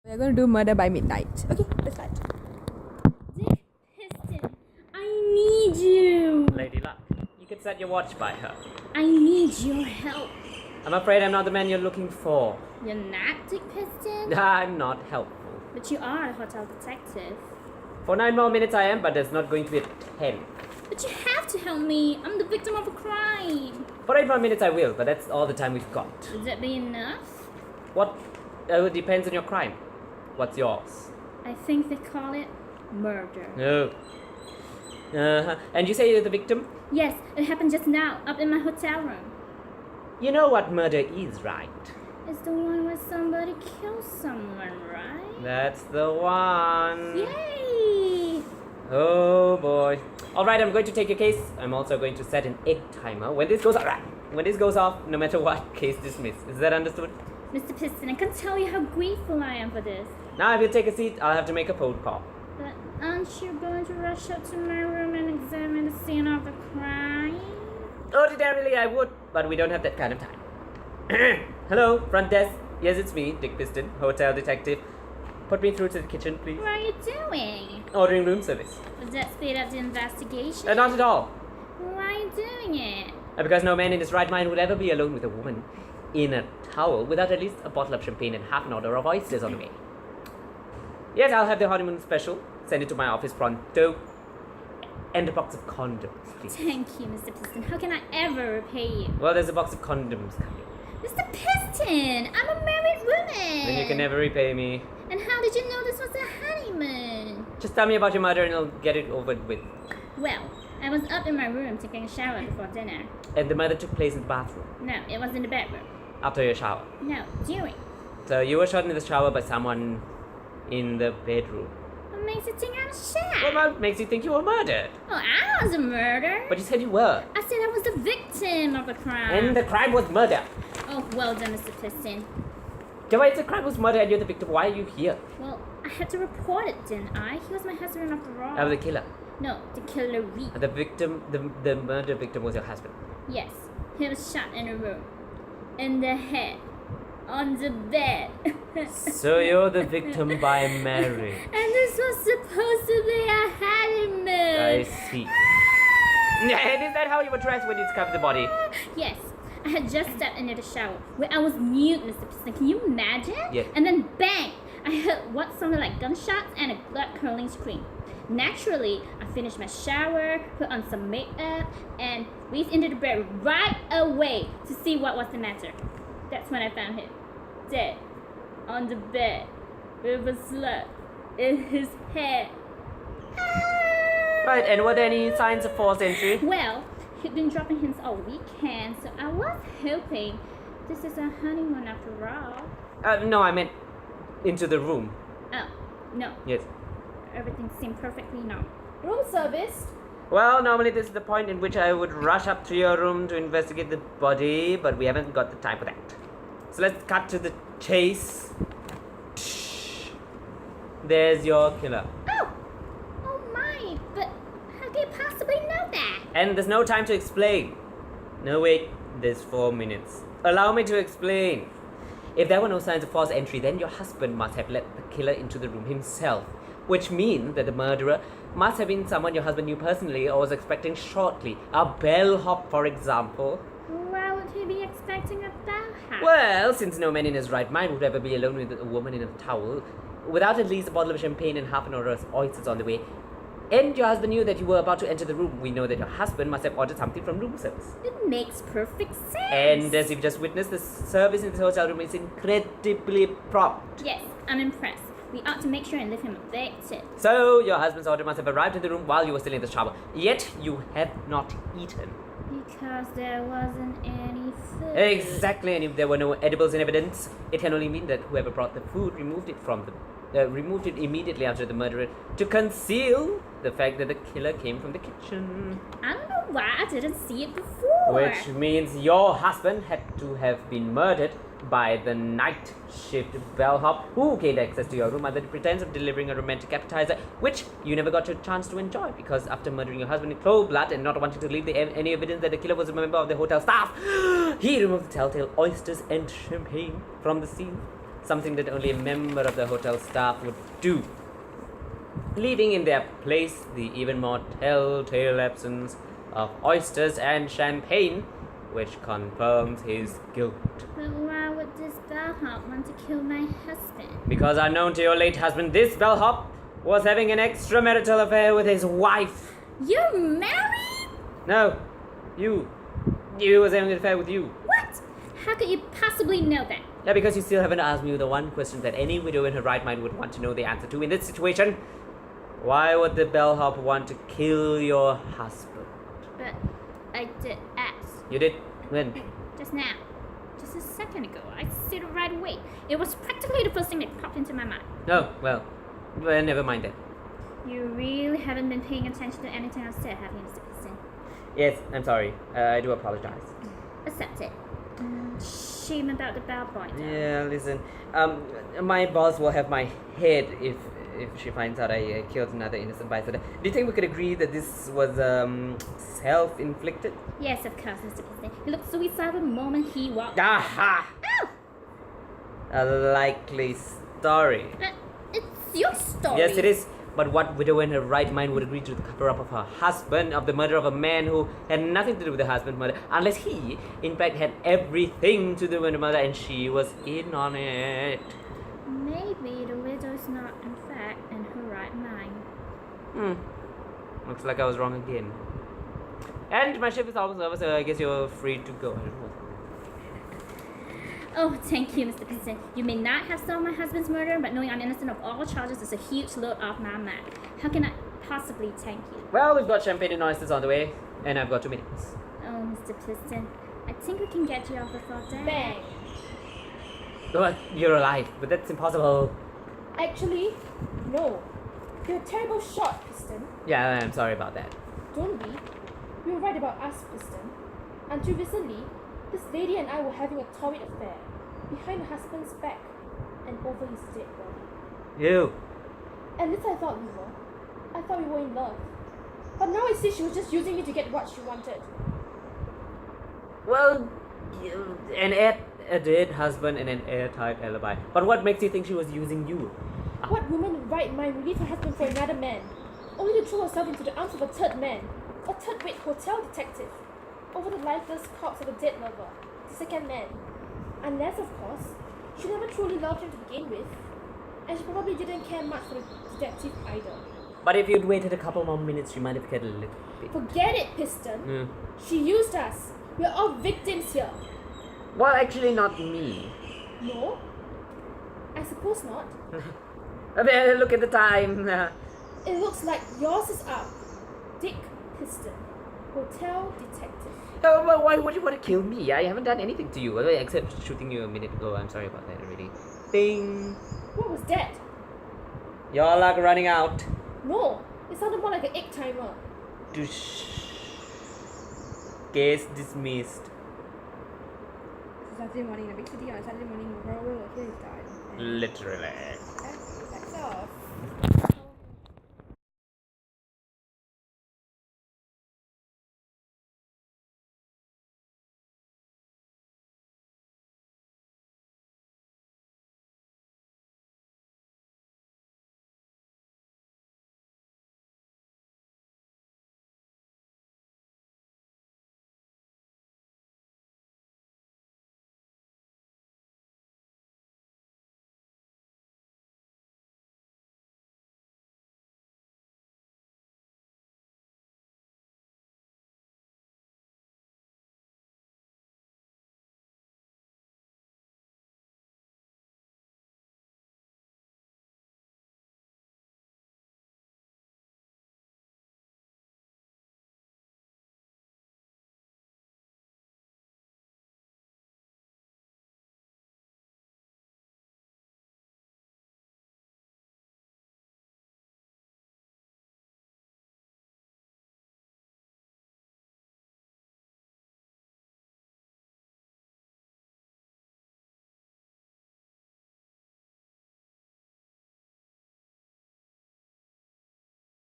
We're going to do murder by midnight. Okay, let's start. Dick Piston, I need you. Lady Luck, you could set your watch by her. I need your help. I'm afraid I'm not the man you're looking for. You're not Dick Piston? I'm not helpful. But you are a hotel detective. For 9 more minutes I am, but there's not going to be a 10. But you have to help me. I'm the victim of a crime. For 8 more minutes I will, but that's all the time we've got. Would that be enough? What? It depends on your crime. What's yours? I think they call it murder. No. And you say you're the victim? Yes, it happened just now, up in my hotel room. You know what murder is, right? It's the one where somebody kills someone, right? That's the one. Yay! Oh boy. Alright, I'm going to take your case. I'm also going to set an egg timer. When this goes off, no matter what, case dismissed. Is that understood? Mr. Piston, I can't tell you how grateful I am for this. Now if you take a seat, I'll have to make a phone call. But aren't you going to rush up to my room and examine the scene of the crime? Ordinarily I would, but we don't have that kind of time. Hello, front desk. Yes, it's me, Dick Piston, hotel detective. Put me through to the kitchen, please. What are you doing? Ordering room service. Would that speed up the investigation? Not at all. Why are you doing it? Because no man in his right mind would ever be alone with a woman in a towel without at least a bottle of champagne and half an order of oysters on the way. Yes, I'll have the honeymoon special. Send it to my office pronto. And a box of condoms, please. Thank you, Mr. Piston. How can I ever repay you? Well, there's a box of condoms coming. Mr. Piston, I'm a married woman. Then you can never repay me. And how did you know this was a honeymoon? Just tell me about your murder and I'll get it over with. Well, I was up in my room taking a shower before dinner. And the murder took place in the bathroom. No, it was in the bedroom. After your shower. No, during. So you were shot in the shower by someone in the bedroom. What makes you think I'm shot? Well, what makes you think you were murdered? Oh, I was a murderer. But you said you were. I said I was the victim of a crime. And the crime was murder. Oh, well done, Mr. Piston. So if the crime was murder and you're the victim, why are you here? Well, I had to report it, didn't I? He was my husband after all. I was the killer. No, the killer. The victim, the murder victim was your husband. Yes, he was shot in a room. In the head. On the bed. So you're the victim by marriage. And this was supposed to be a honeymoon. I see. And is that how you were dressed when you discovered the body? Yes, I had just stepped into the shower where I was mute, Mr. Piston. Can you imagine? Yes. And then bang! I heard what sounded like gunshots and a blood-curdling scream. Naturally, I finished my shower, put on some makeup, and reached into the bed right away to see what was the matter. That's when I found him, dead, on the bed, with a slug in his head. Right, and were there any signs of forced entry? Well, he'd been dropping hints all weekend, so I was hoping this is a honeymoon after all. No, I meant into the room. Oh, no. Yes. Everything seemed perfectly normal. Room service. Well, normally this is the point in which I would rush up to your room to investigate the body, but we haven't got the time for that. So let's cut to the chase. There's your killer. Oh! Oh my, but how can you possibly know that? And there's no time to explain. No, wait, there's 4 minutes. Allow me to explain. If there were no signs of forced entry, then your husband must have let the killer into the room himself, which means that the murderer must have been someone your husband knew personally or was expecting shortly. A bellhop, for example. Why would he be expecting a bellhop? Well, since no man in his right mind would ever be alone with a woman in a towel, without at least a bottle of champagne and half an order of oysters on the way, and your husband knew that you were about to enter the room, we know that your husband must have ordered something from room service. It makes perfect sense. And as you've just witnessed, the service in this hotel room is incredibly prompt. Yes, I'm impressed. We ought to make sure and leave him evicted. So, your husband's order must have arrived in the room while you were still in the shower. Yet, you have not eaten. Because there wasn't any food. Exactly, and if there were no edibles in evidence, it can only mean that whoever brought the food removed it immediately after the murder to conceal the fact that the killer came from the kitchen. I don't know why I didn't see it before. Which means your husband had to have been murdered by the night shift bellhop who gained access to your room under the pretense of delivering a romantic appetizer, which you never got a chance to enjoy because after murdering your husband in cold blood and not wanting to leave any evidence that the killer was a member of the hotel staff, he removed the telltale oysters and champagne from the scene. something that only a member of the hotel staff would do, leaving in their place the even more telltale absence of oysters and champagne, which confirms his guilt. But why would this bellhop want to kill my husband? Because unknown to your late husband, this bellhop was having an extramarital affair with his wife. You're married? No, you was having an affair with you. What? How could you possibly know that? Yeah, because you still haven't asked me the one question that any widow in her right mind would want to know the answer to in this situation. Why would the bellhop want to kill your husband? But I did ask. You did? When? Just now. Just a second ago. I said it right away. It was practically the first thing that popped into my mind. Oh, well, never mind then. You really haven't been paying attention to anything I've said, have you, Mr. Piston? Yes, I'm sorry. I do apologize. Accept it. Shame about the bellboy. Yeah, listen. My boss will have my head if she finds out I killed another innocent bystander. Do you think we could agree that this was self-inflicted? Yes, of course, Mr. Piston. He looked suicidal the moment he walked. Aha! Ow! A likely story. But it's your story. Yes, it is. But what widow in her right mind would agree to the cover-up of her husband, of the murder of a man who had nothing to do with the husband's murder, unless he, in fact, had everything to do with the murder and she was in on it? Maybe the widow is not, in fact, in her right mind. Looks like I was wrong again. And my shift is almost over, so I guess you're free to go. Oh, thank you, Mr. Piston. You may not have solved my husband's murder, but knowing I'm innocent of all charges is a huge load off my mind. How can I possibly thank you? Well, we've got champagne and oysters on the way, and I've got 2 minutes. Oh, Mr. Piston, I think we can get you off before that. Bang. But you're alive, but that's impossible. Actually, no. You're a terrible shot, Piston. Yeah, I'm sorry about that. Don't be. You were right about us, Piston. Until recently, this lady and I were having a torrid affair, behind her husband's back and over his dead body. You. At least I thought we were. I thought we were in love. But now I see she was just using me to get what she wanted. Well, a dead husband and an airtight alibi. But what makes you think she was using you? What woman in right mind would leave her husband for another man, only to throw herself into the arms of a third man, a third-rate hotel detective, over the lifeless corpse of a dead lover, the second man? Unless, of course, she never truly loved him to begin with, and she probably didn't care much for the detective either. But if you'd waited a couple more minutes, she might have cared a little bit. Forget it, Piston. She used us. We're all victims here. Well, actually, not me. No? I suppose not. Look at the time. It looks like yours is up. Dick Piston, hotel detective. Oh, well, why would you want to kill me? I haven't done anything to you, except shooting you a minute ago. I'm sorry about that already. Ding! What was that? Your luck running out. No, it sounded more like an egg timer. Case dismissed. Saturday morning, a big city on Saturday morning, Royal Hill died. Literally. That's off.